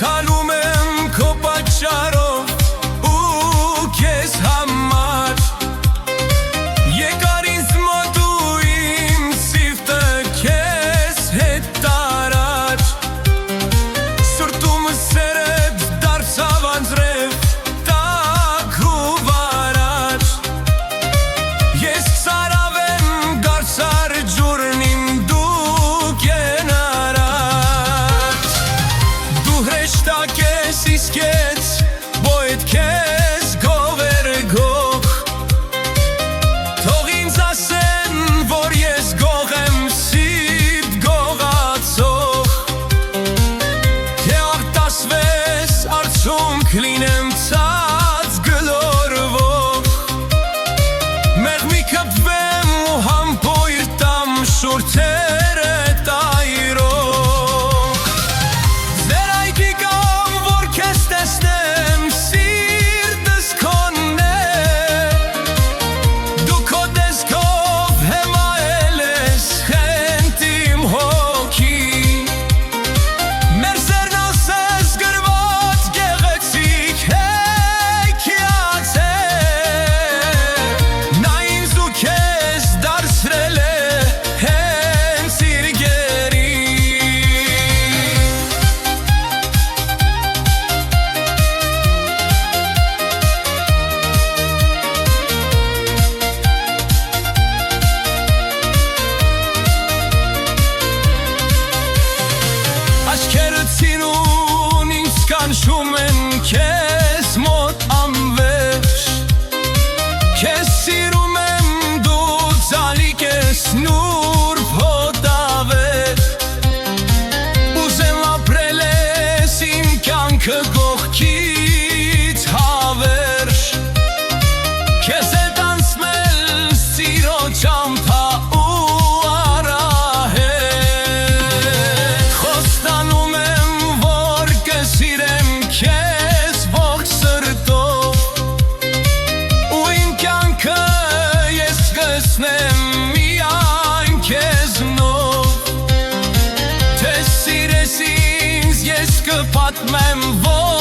Ցալում եմ քո պատճառով ու քեզ համար Եկար ինձ մոտ ու իմ սիրտը քեզ հետ տարար Սրտումս սերդ դարձավ անձրև տաք ու վարար Ես ցարավ եմ գարցար ջուրն իմ դու կենարար Դու հրեշտակ ես իսկ ես բոյդ քեզ գովեր գող Թող ինձ ասեն, որ ես գող եմ սիտ գողացող Թե արտասվես արդյունք լինեմ ցած գլորվող Մեղմի կպվեմ ու համբույր տամ շուրթերը տայրող Ձեր այգի կամ որ քեզ տեսնեմ սիրտս քոնն է Դու քո տեսքով հեմայել ես խենթ իմ հոգի Մեր սերն ասես գրված գեղեցիկ հեքիաթ է Նա ինձ ու քեզ դարձրել է հենց իր գերի Աչքերը ցինուն ինձ կանչում են քեզ մոտ անվերջ Քեզ սիրում եմ դու ծալիկ ես նուրբ հոտավեր Ուզեմ ապրել ես իմ կյանքը կողքից հավերժ Քեզ հետ անցնել սիրո ճամփա ու արահետ Խոստանում եմ, որ կսիրեմ քեզ ողջ սրտով Ու իմ կյանքը ես կսնեմ միայն քեզնով Թե սիրես ինձ ես կպատմեմ, որ